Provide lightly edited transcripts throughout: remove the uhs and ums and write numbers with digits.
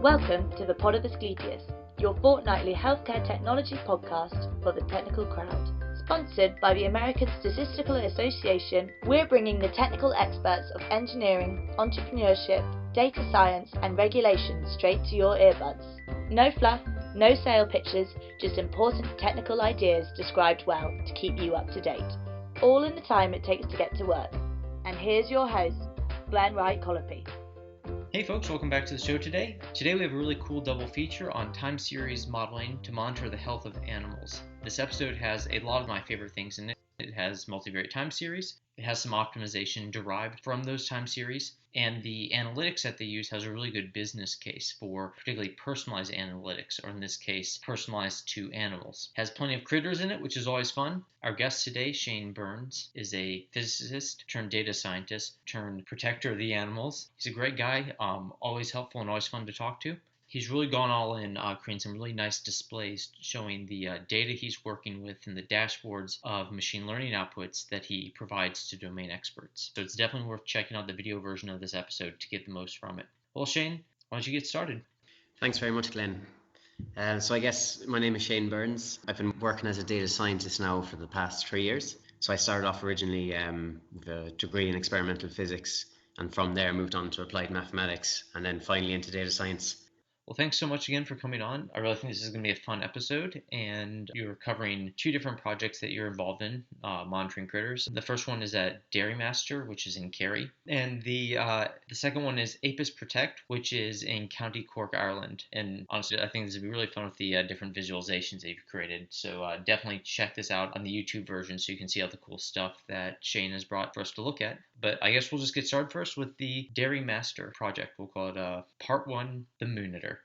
Welcome to the Pod of Asclepius, your fortnightly healthcare technology podcast for the technical crowd. Sponsored by the American Statistical Association, we're bringing the technical experts of engineering, entrepreneurship, data science, and regulation straight to your earbuds. No fluff, no sale pitches, just important technical ideas described well to keep you up to date. All in the time it takes to get to work. And here's your host, Glenn Wright Colopy. Hey folks, welcome back to the show today. Today we have a really cool double feature on time series modeling to monitor the health of animals. This episode has a lot of my favorite things in it. It has multivariate time series, it has some optimization derived from those time series, and the analytics that they use has a really good business case for particularly personalized analytics, or in this case, personalized to animals. It has plenty of critters in it, which is always fun. Our guest today, Shane Burns, is a physicist turned data scientist turned protector of the animals. He's a great guy, always helpful and always fun to talk to. He's really gone all in, creating some really nice displays showing the data he's working with and the dashboards of machine learning outputs that he provides to domain experts. So it's definitely worth checking out the video version of this episode to get the most from it. Well, Shane, why don't you get started? Thanks very much, Glenn. So I guess my name is Shane Burns. I've been working as a data scientist now for the past 3 years. So I started off originally with a degree in experimental physics, and from there moved on to applied mathematics, and then finally into data science. Well, thanks so much again for coming on. I really think this is going to be a fun episode, and you're covering two different projects that you're involved in, monitoring critters. The first one is at Dairy Master, which is in Kerry, and the second one is ApisProtect, which is in County Cork, Ireland. And honestly, I think this would be really fun with the different visualizations that you've created. So definitely check this out on the YouTube version so you can see all the cool stuff that Shane has brought for us to look at. But I guess we'll just get started first with the Dairy Master project. We'll call it Part 1, the Moonitor.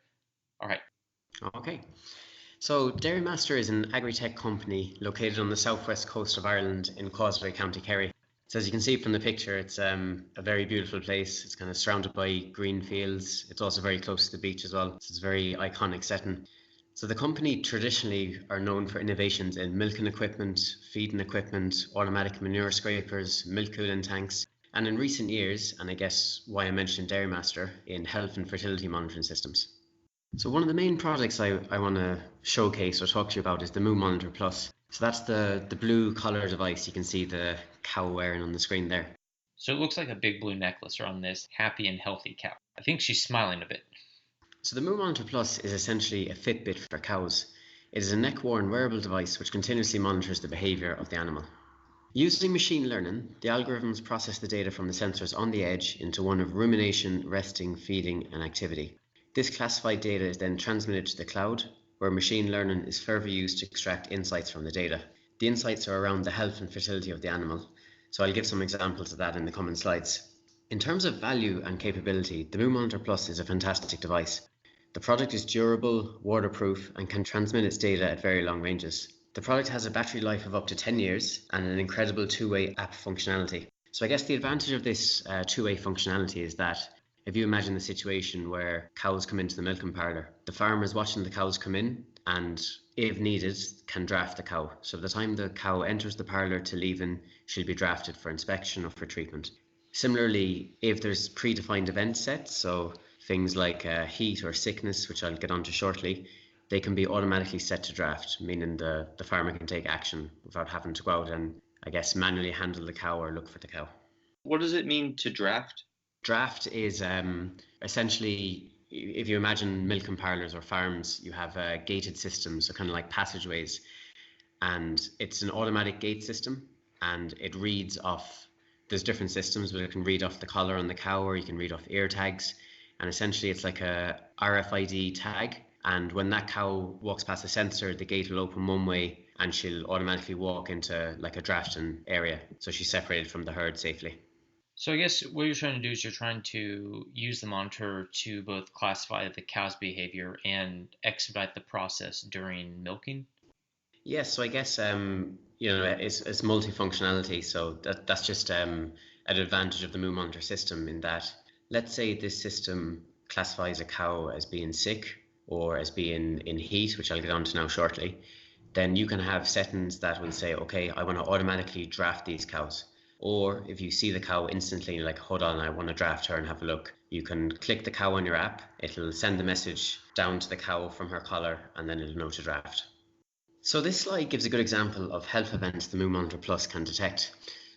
All right. Okay. So Dairy Master is an agri-tech company located on the southwest coast of Ireland in Causeway, County Kerry. So as you can see from the picture, it's a very beautiful place. It's kind of surrounded by green fields. It's also very close to the beach as well. So it's a very iconic setting. So the company traditionally are known for innovations in milking equipment, feeding equipment, automatic manure scrapers, milk cooling tanks, and in recent years, and I guess why I mentioned Dairy Master, in health and fertility monitoring systems. So one of the main projects I want to showcase or talk to you about is the Moo Monitor Plus. So that's the blue collar device you can see the cow wearing on the screen there. So it looks like a big blue necklace around this happy and healthy cow. I think she's smiling a bit. So the Moo Monitor Plus is essentially a Fitbit for cows. It is a neck-worn wearable device which continuously monitors the behavior of the animal. Using machine learning, the algorithms process the data from the sensors on the edge into one of rumination, resting, feeding, and activity. This classified data is then transmitted to the cloud, where machine learning is further used to extract insights from the data. The insights are around the health and fertility of the animal, so I'll give some examples of that in the coming slides. In terms of value and capability, the Moo Monitor Plus is a fantastic device. The product is durable, waterproof, and can transmit its data at very long ranges. The product has a battery life of up to 10 years and an incredible two-way app functionality. So I guess the advantage of this two-way functionality is that if you imagine the situation where cows come into the milking parlour, the farmer is watching the cows come in and, if needed, can draft the cow. So by the time the cow enters the parlour to leaving, she'll be drafted for inspection or for treatment. Similarly, if there's predefined event sets, so things like heat or sickness, which I'll get onto shortly, they can be automatically set to draft, meaning the farmer can take action without having to go out and, I guess, manually handle the cow or look for the cow. What does it mean to draft? Draft is essentially, if you imagine milking parlours or farms, you have gated systems, so kind of like passageways, and it's an automatic gate system, and it reads off, there's different systems, but it can read off the collar on the cow, or you can read off ear tags, and essentially it's like a RFID tag, and when that cow walks past a sensor, the gate will open one way, and she'll automatically walk into like a drafting area, so she's separated from the herd safely. So I guess what you're trying to do is you're trying to use the monitor to both classify the cow's behavior and expedite the process during milking? Yes, so I guess it's multifunctionality, so that's just an advantage of the Moo Monitor system in that, let's say this system classifies a cow as being sick or as being in heat, which I'll get onto now shortly, then you can have settings that will say, okay, I want to automatically draft these cows. Or if you see the cow instantly, you're like, hold on, I want to draft her and have a look. You can click the cow on your app. It'll send the message down to the cow from her collar, and then it'll know to draft. So this slide gives a good example of health events the Moon Monitor Plus can detect.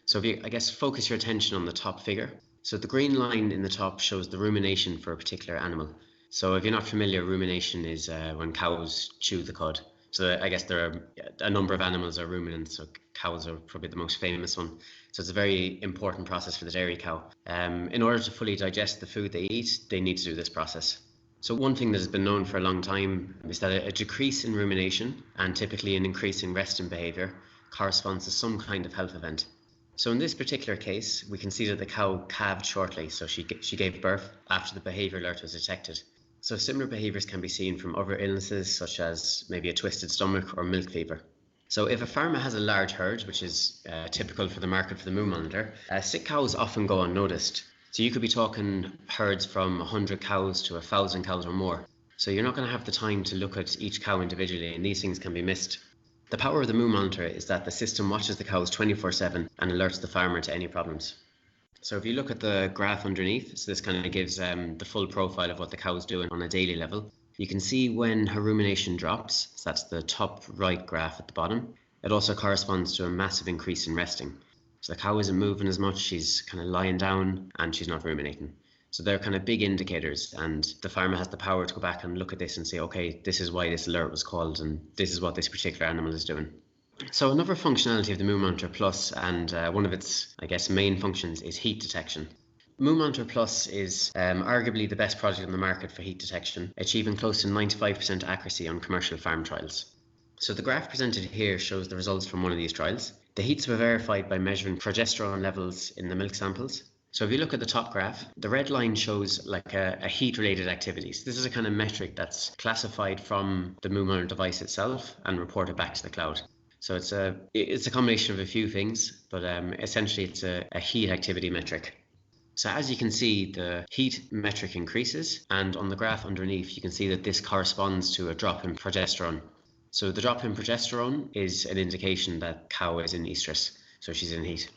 So if you, focus your attention on the top figure. So the green line in the top shows the rumination for a particular animal. So if you're not familiar, rumination is when cows chew the cud. So I guess there are a number of animals are ruminants, so cows are probably the most famous one. So it's a very important process for the dairy cow. In order to fully digest the food they eat, they need to do this process. So one thing that has been known for a long time is that a decrease in rumination and typically an increase in resting behaviour corresponds to some kind of health event. So in this particular case, we can see that the cow calved shortly, so she gave birth after the behaviour alert was detected. So similar behaviours can be seen from other illnesses such as maybe a twisted stomach or milk fever. So if a farmer has a large herd, which is typical for the market for the Moon Monitor, sick cows often go unnoticed. So you could be talking herds from 100 cows to 1,000 cows or more. So you're not going to have the time to look at each cow individually, and these things can be missed. The power of the Moon Monitor is that the system watches the cows 24/7 and alerts the farmer to any problems. So if you look at the graph underneath, so this kind of gives the full profile of what the cow is doing on a daily level. You can see when her rumination drops, so that's the top right graph at the bottom. It also corresponds to a massive increase in resting. So the cow isn't moving as much, she's kind of lying down and she's not ruminating. So they're kind of big indicators, and the farmer has the power to go back and look at this and say, okay, this is why this alert was called and this is what this particular animal is doing. So another functionality of the Moon Monitor Plus, and one of its, main functions is heat detection. Moon Monitor Plus is arguably the best product on the market for heat detection, achieving close to 95% accuracy on commercial farm trials. So the graph presented here shows the results from one of these trials. The heats were verified by measuring progesterone levels in the milk samples. So if you look at the top graph, the red line shows a heat-related activities. This is a kind of metric that's classified from the Moon Monitor device itself and reported back to the cloud. So it's a combination of a few things, but essentially it's a heat activity metric. So as you can see, the heat metric increases, and on the graph underneath, you can see that this corresponds to a drop in progesterone. So the drop in progesterone is an indication that cow is in estrus, so she's in heat.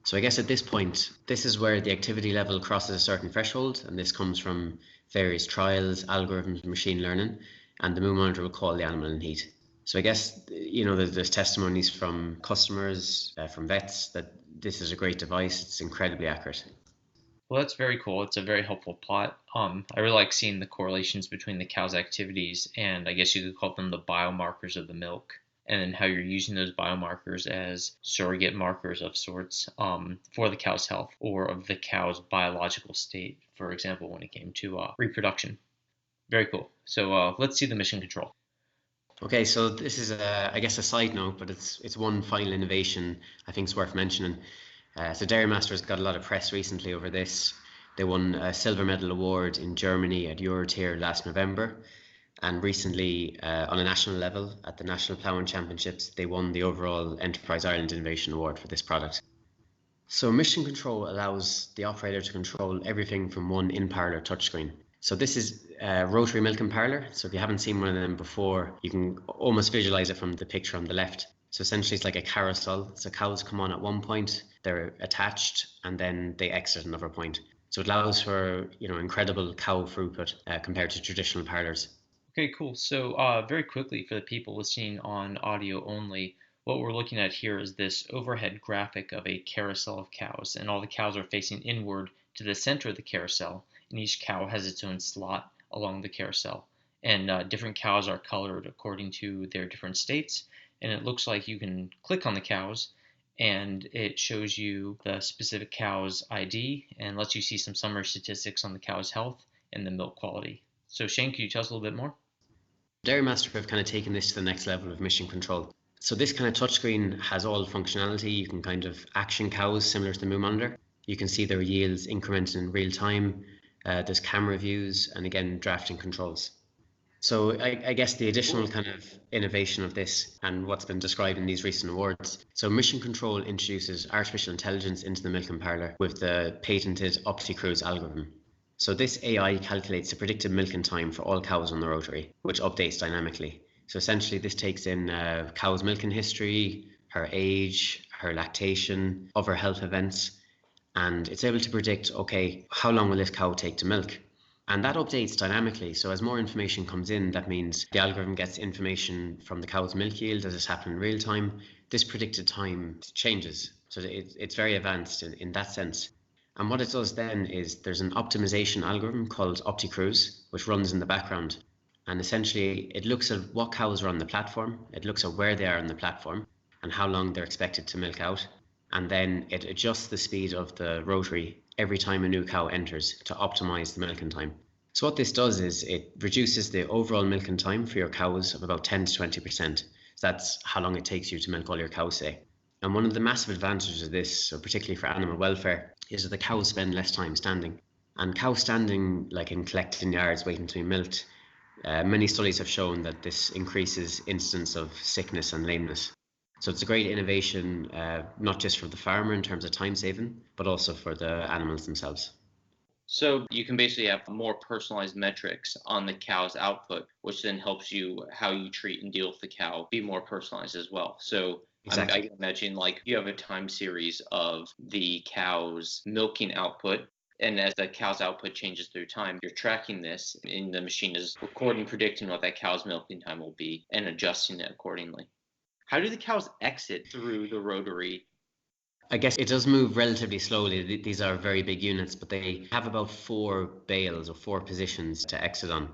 So I guess at this point, this is where the activity level crosses a certain threshold, and this comes from various trials, algorithms, machine learning, and the Moon Monitor will call the animal in heat. So I guess, there's testimonies from customers, from vets, that this is a great device. It's incredibly accurate. Well, that's very cool. It's a very helpful plot. I really like seeing the correlations between the cow's activities and I guess you could call them the biomarkers of the milk, and then how you're using those biomarkers as surrogate markers of sorts for the cow's health or of the cow's biological state, for example, when it came to reproduction. Very cool. So let's see the mission control. Okay, so this is, a side note, but it's one final innovation I think is worth mentioning. So Dairy Master's got a lot of press recently over this. They won a silver medal award in Germany at Eurotier last November, and recently on a national level at the National Ploughing Championships, they won the overall Enterprise Ireland Innovation Award for this product. So Mission Control allows the operator to control everything from one in-parlour touchscreen. So this is a rotary milking parlour. So if you haven't seen one of them before, you can almost visualize it from the picture on the left. So essentially it's like a carousel. So cows come on at one point, they're attached, and then they exit another point. So it allows for, incredible cow throughput compared to traditional parlours. Okay, cool. So very quickly for the people listening on audio only, what we're looking at here is this overhead graphic of a carousel of cows, and all the cows are facing inward to the center of the carousel, and each cow has its own slot along the carousel. And different cows are colored according to their different states, and it looks like you can click on the cows, and it shows you the specific cow's ID and lets you see some summary statistics on the cow's health and the milk quality. So Shane, can you tell us a little bit more? Dairy Master have kind of taken this to the next level of mission control. So this kind of touchscreen has all functionality. You can kind of action cows similar to the Moon Monitor. You can see their yields incremented in real time. There's camera views and again drafting controls. So I guess the additional kind of innovation of this and what's been described in these recent awards. So Mission Control introduces artificial intelligence into the milking parlour with the patented OptiCruise algorithm. So this AI calculates the predicted milking time for all cows on the rotary, which updates dynamically. So essentially this takes in cow's milking history, her age, her lactation, other health events, and it's able to predict, okay, how long will this cow take to milk? And that updates dynamically. So as more information comes in, that means the algorithm gets information from the cow's milk yield as it's happening in real time. This predicted time changes. So it's very advanced in that sense. And what it does then is there's an optimization algorithm called OptiCruise, which runs in the background. And essentially, it looks at what cows are on the platform. It looks at where they are on the platform and how long they're expected to milk out. And then it adjusts the speed of the rotary every time a new cow enters to optimize the milking time. So what this does is it reduces the overall milking time for your cows of about 10 to 20%. So that's how long it takes you to milk all your cows, say. And one of the massive advantages of this, so particularly for animal welfare, is that the cows spend less time standing. And cows standing, like in collecting yards waiting to be milked, many studies have shown that this increases incidence of sickness and lameness. So it's a great innovation, not just for the farmer in terms of time saving, but also for the animals themselves. So you can basically have more personalized metrics on the cow's output, which then helps you how you treat and deal with the cow be more personalized as well. So exactly. I can imagine like you have a time series of the cow's milking output. And as the cow's output changes through time, you're tracking this and the machine is recording, predicting what that cow's milking time will be and adjusting it accordingly. How do the cows exit through the rotary? I guess it does move relatively slowly. These are very big units, but they have about 4 bales or 4 positions to exit on.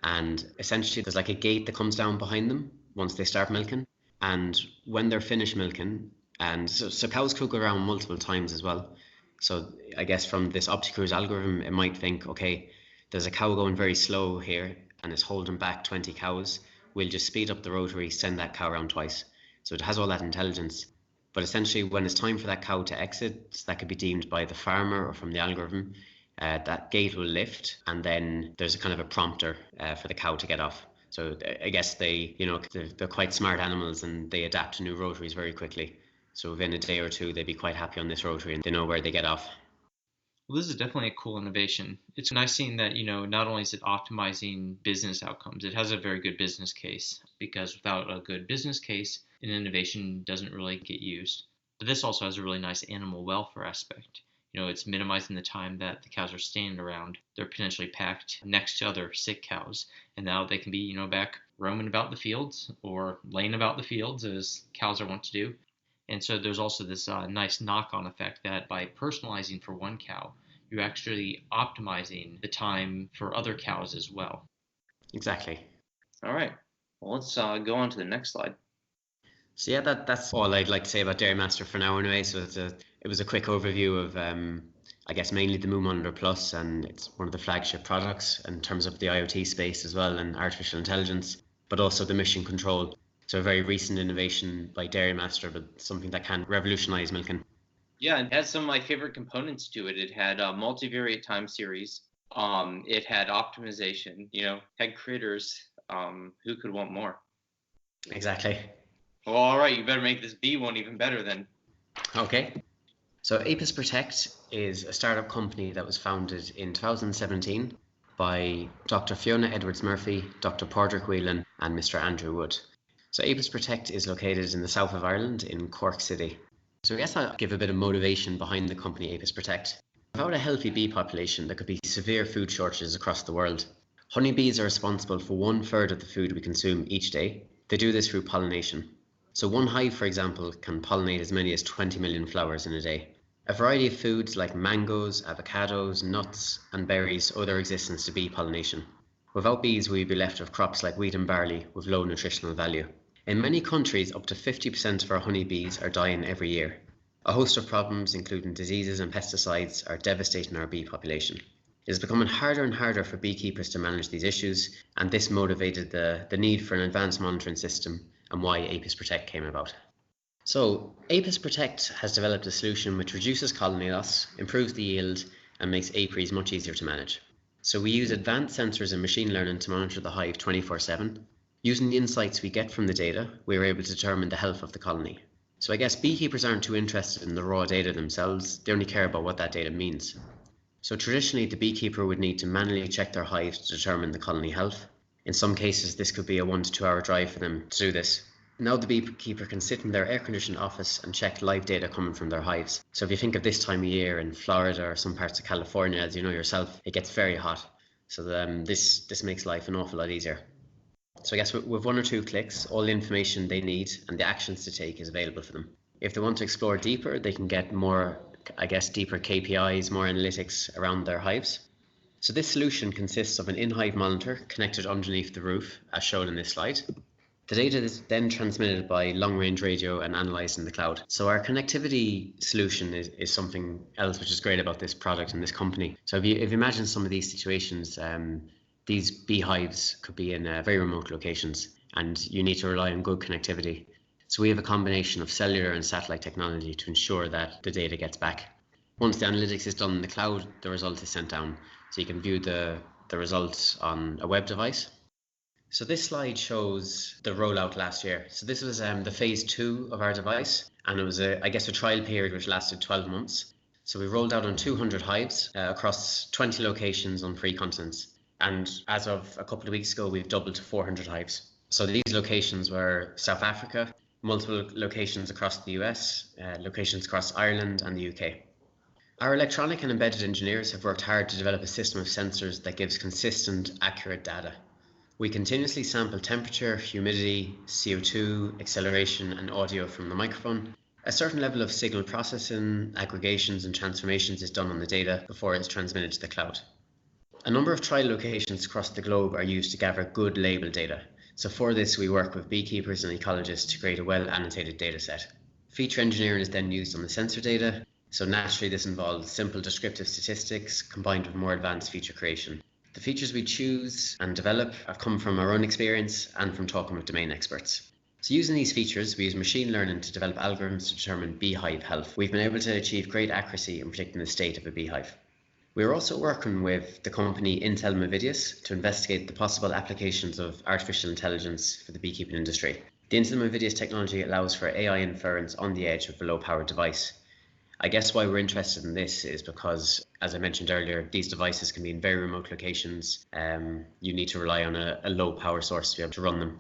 And essentially there's like a gate that comes down behind them once they start milking. And when they're finished milking, and so cows could go around multiple times as well. So I guess from this OptiCruise algorithm, it might think, okay, there's a cow going very slow here and it's holding back 20 cows. We'll just speed up the rotary, send that cow around twice. So it has all that intelligence. But essentially, when it's time for that cow to exit, so that could be deemed by the farmer or from the algorithm, that gate will lift, and then there's a kind of a prompter for the cow to get off. So I guess they're quite smart animals and they adapt to new rotaries very quickly. So within a day or two, they'd be quite happy on this rotary and they know where they get off. Well, this is definitely a cool innovation. It's nice seeing that, not only is it optimizing business outcomes, it has a very good business case, because without a good business case, an innovation doesn't really get used. But this also has a really nice animal welfare aspect. It's minimizing the time that the cows are standing around. They're potentially packed next to other sick cows, and now they can be, back roaming about the fields or laying about the fields as cows are wont to do. And so there's also this nice knock-on effect that by personalizing for one cow, you're actually optimizing the time for other cows as well. Exactly. All right. Well, let's go on to the next slide. So yeah, that's all I'd like to say about Dairymaster for now anyway. So it was a quick overview of, I guess, mainly the Moo Monitor Plus, and it's one of the flagship products in terms of the IoT space as well and artificial intelligence, but also the mission control. So a very recent innovation by Dairymaster, but something that can revolutionize milking. Yeah, it has some of my favorite components to it. It had a multivariate time series. It had optimization, had critters. Who could want more? Exactly. Well, all right, you better make this B one even better then. Okay. So ApisProtect is a startup company that was founded in 2017 by Dr. Fiona Edwards-Murphy, Dr. Padraig Whelan, and Mr. Andrew Wood. So ApisProtect is located in the south of Ireland in Cork City. So I guess I'll give a bit of motivation behind the company ApisProtect. Without a healthy bee population, there could be severe food shortages across the world. Honeybees are responsible for 1/3 of the food we consume each day. They do this through pollination. So one hive, for example, can pollinate as many as 20 million flowers in a day. A variety of foods like mangoes, avocados, nuts, and berries owe their existence to bee pollination. Without bees, we'd be left with crops like wheat and barley with low nutritional value. In many countries, up to 50% of our honeybees are dying every year. A host of problems, including diseases and pesticides, are devastating our bee population. It is becoming harder and harder for beekeepers to manage these issues, and this motivated the need for an advanced monitoring system and why ApisProtect came about. So, ApisProtect has developed a solution which reduces colony loss, improves the yield, and makes apiaries much easier to manage. So we use advanced sensors and machine learning to monitor the hive 24/7. Using the insights we get from the data, we are able to determine the health of the colony. So I guess beekeepers aren't too interested in the raw data themselves, they only care about what that data means. So traditionally, the beekeeper would need to manually check their hives to determine the colony health. In some cases, this could be a 1 to 2 hour drive for them to do this. Now the beekeeper can sit in their air-conditioned office and check live data coming from their hives. So if you think of this time of year in Florida or some parts of California, as you know yourself, it gets very hot. So this makes life an awful lot easier. So I guess with one or two clicks, all the information they need and the actions to take is available for them. If they want to explore deeper, they can get more, deeper KPIs, more analytics around their hives. So this solution consists of an in-hive monitor connected underneath the roof, as shown in this slide. The data is then transmitted by long-range radio and analysed in the cloud. So our connectivity solution is something else which is great about this product and this company. So if you imagine some of these situations, these beehives could be in very remote locations and you need to rely on good connectivity. So we have a combination of cellular and satellite technology to ensure that the data gets back. Once the analytics is done in the cloud, the result is sent down. So you can view the results on a web device. So this slide shows the rollout last year. So this was the phase 2 of our device, and it was a trial period which lasted 12 months. So we rolled out on 200 hives across 20 locations on 3 continents. And as of a couple of weeks ago, we've doubled to 400 hives. So these locations were South Africa, multiple locations across the US, locations across Ireland and the UK. Our electronic and embedded engineers have worked hard to develop a system of sensors that gives consistent, accurate data. We continuously sample temperature, humidity, CO2, acceleration and audio from the microphone. A certain level of signal processing, aggregations and transformations is done on the data before it's transmitted to the cloud. A number of trial locations across the globe are used to gather good label data. So for this, we work with beekeepers and ecologists to create a well-annotated data set. Feature engineering is then used on the sensor data. So naturally, this involves simple descriptive statistics combined with more advanced feature creation. The features we choose and develop have come from our own experience and from talking with domain experts. So using these features, we use machine learning to develop algorithms to determine beehive health. We've been able to achieve great accuracy in predicting the state of a beehive. We are also working with the company Intel to investigate the possible applications of artificial intelligence for the beekeeping industry. The Intel technology allows for AI inference on the edge of a low-powered device. I guess why we're interested in this is because, as I mentioned earlier, these devices can be in very remote locations. You need to rely on a low power source to be able to run them.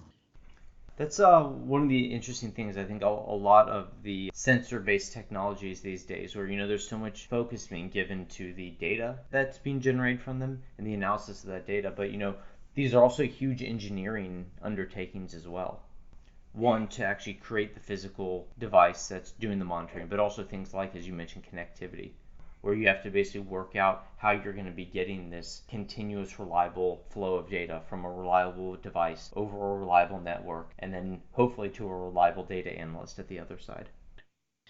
That's one of the interesting things. I think a lot of the sensor-based technologies these days, where there's so much focus being given to the data that's being generated from them and the analysis of that data. But these are also huge engineering undertakings as well. One, to actually create the physical device that's doing the monitoring, but also things like, as you mentioned, connectivity, where you have to basically work out how you're going to be getting this continuous, reliable flow of data from a reliable device over a reliable network, and then hopefully to a reliable data analyst at the other side.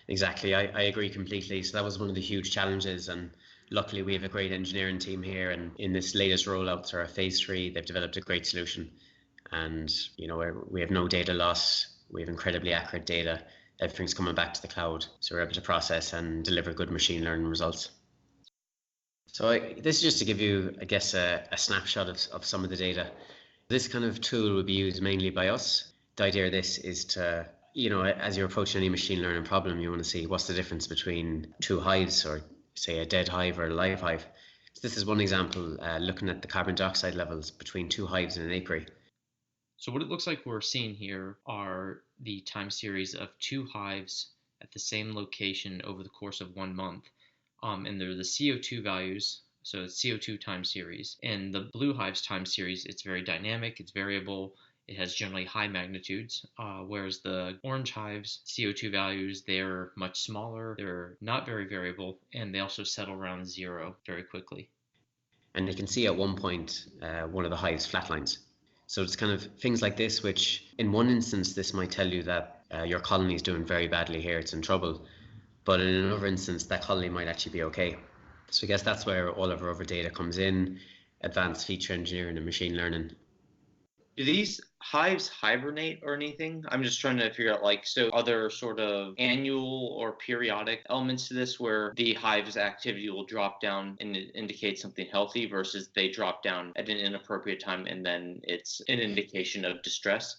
Exactly, I agree completely. So that was one of the huge challenges, and luckily we have a great engineering team here, and in this latest rollout to our phase 3, they've developed a great solution. And we have no data loss, we have incredibly accurate data, everything's coming back to the cloud, so we're able to process and deliver good machine learning results. So this is just to give you, I guess, a snapshot of some of the data. This kind of tool will be used mainly by us. The idea of this is to, as you're approaching any machine learning problem, you want to see what's the difference between 2 hives, or say a dead hive or a live hive. So this is one example, looking at the carbon dioxide levels between 2 hives in an apiary. So what it looks like we're seeing here are the time series of 2 hives at the same location over the course of 1 month. And they're the CO2 values, so it's CO2 time series. And the blue hives time series, it's very dynamic, it's variable, it has generally high magnitudes, whereas the orange hives CO2 values, they're much smaller, they're not very variable, and they also settle around 0 very quickly. And you can see at one point, one of the hives flatlines. So it's kind of things like this, which in one instance, this might tell you that your colony is doing very badly here, it's in trouble. But in another instance, that colony might actually be okay. So I guess that's where all of our other data comes in, advanced feature engineering and machine learning. Do these hives hibernate or anything? I'm just trying to figure out, so are there sort of annual or periodic elements to this where the hive's activity will drop down and it indicates something healthy versus they drop down at an inappropriate time and then it's an indication of distress?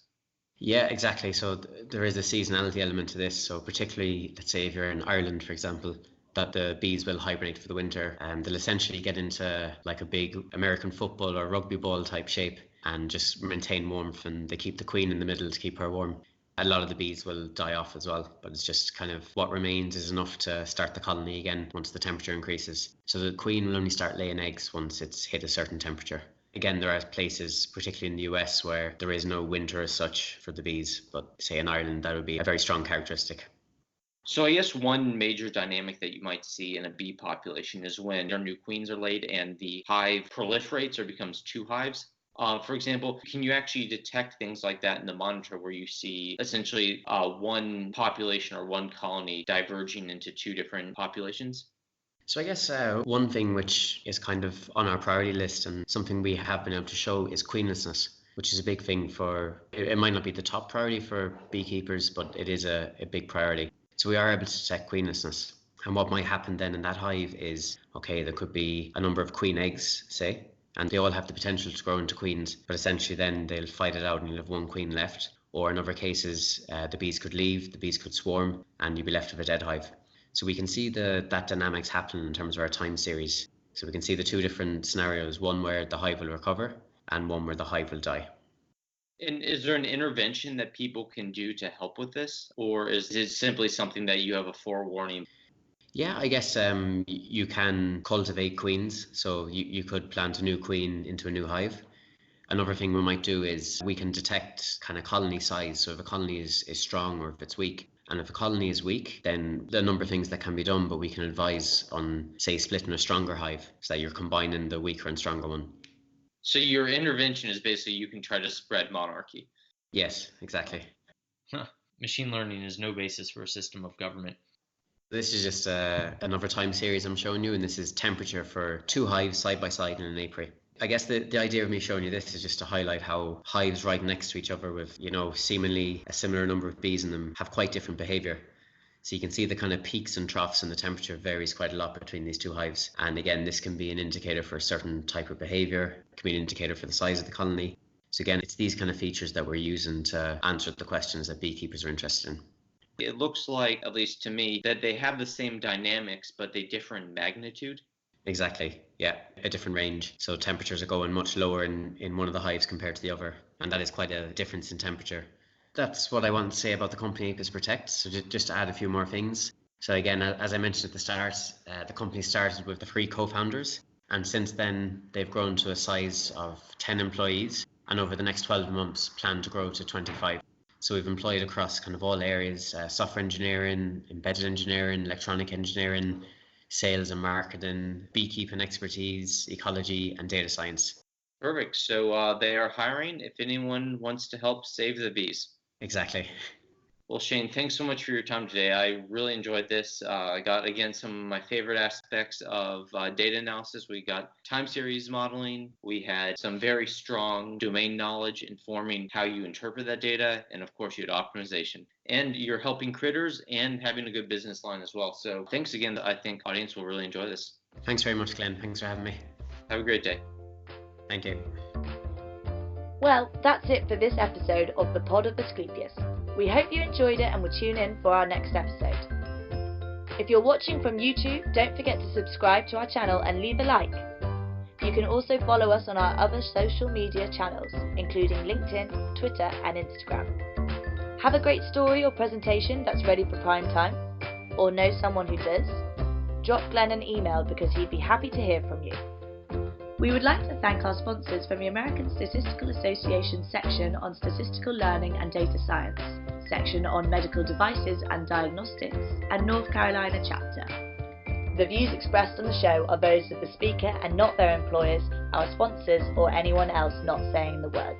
Yeah, exactly. So there is a seasonality element to this. So particularly, let's say if you're in Ireland, for example, that the bees will hibernate for the winter, and they'll essentially get into like a big American football or rugby ball type shape and just maintain warmth, and they keep the queen in the middle to keep her warm. a lot of the bees will die off as well, but it's just kind of what remains is enough to start the colony again once the temperature increases. So the queen will only start laying eggs once it's hit a certain temperature. Again, there are places, particularly in the US, where there is no winter as such for the bees, but say in Ireland, that would be a very strong characteristic. So I guess one major dynamic that you might see in a bee population is when their new queens are laid and the hive proliferates or becomes two hives. For example, can you actually detect things like that in the monitor where you see essentially one population or one colony diverging into two different populations? So I guess one thing which is kind of on our priority list and something we have been able to show is queenlessness, which is a big thing it might not be the top priority for beekeepers, but it is a big priority. So we are able to detect queenlessness. And what might happen then in that hive is, okay, there could be a number of queen eggs, say, and they all have the potential to grow into queens, but essentially then they'll fight it out and you'll have one queen left. Or in other cases, the bees could leave, the bees could swarm, and you'll be left with a dead hive. So we can see that dynamics happen in terms of our time series. So we can see the two different scenarios, one where the hive will recover and one where the hive will die. And is there an intervention that people can do to help with this? Or is it simply something that you have a forewarning? Yeah, I guess you can cultivate queens. So you could plant a new queen into a new hive. Another thing we might do is we can detect kind of colony size. So if a colony is strong or if it's weak. And if a colony is weak, then there are a number of things that can be done, but we can advise on, say, splitting a stronger hive so that you're combining the weaker and stronger one. So your intervention is basically you can try to spread monarchy. Yes, exactly. Machine learning is no basis for a system of government. This is just another time series I'm showing you, and this is temperature for two hives side by side in an apiary. I guess the idea of me showing you this is just to highlight how hives right next to each other with, seemingly a similar number of bees in them have quite different behavior. So you can see the kind of peaks and troughs in the temperature varies quite a lot between these two hives. And again, this can be an indicator for a certain type of behavior. It can be an indicator for the size of the colony. So again, it's these kind of features that we're using to answer the questions that beekeepers are interested in. It looks like, at least to me, that they have the same dynamics, but they differ in magnitude. Exactly, yeah, a different range. So temperatures are going much lower in one of the hives compared to the other, and that is quite a difference in temperature. That's what I want to say about the company ApisProtect. So just to add a few more things. So again, as I mentioned at the start, the company started with the 3 co-founders, and since then they've grown to a size of 10 employees, and over the next 12 months plan to grow to 25. So we've employed across kind of all areas, software engineering, embedded engineering, electronic engineering, sales and marketing, beekeeping expertise, ecology, and data science. Perfect. So they are hiring if anyone wants to help save the bees. Exactly. Well, Shane, thanks so much for your time today. I really enjoyed this. I got, again, some of my favorite aspects of data analysis. We got time series modeling. We had some very strong domain knowledge informing how you interpret that data. And of course, you had optimization. And you're helping critters and having a good business line as well. So thanks again. I think audience will really enjoy this. Thanks very much, Glenn. Thanks for having me. Have a great day. Thank you. Well, that's it for this episode of the Pod of Asclepius. We hope you enjoyed it and will tune in for our next episode. If you're watching from YouTube, don't forget to subscribe to our channel and leave a like. You can also follow us on our other social media channels, including LinkedIn, Twitter, and Instagram. Have a great story or presentation that's ready for prime time? Or know someone who does? Drop Glenn an email because he'd be happy to hear from you. We would like to thank our sponsors from the American Statistical Association section on Statistical Learning and Data Science, section on Medical Devices and Diagnostics, and North Carolina chapter. The views expressed on the show are those of the speaker and not their employers, our sponsors, or anyone else not saying the words.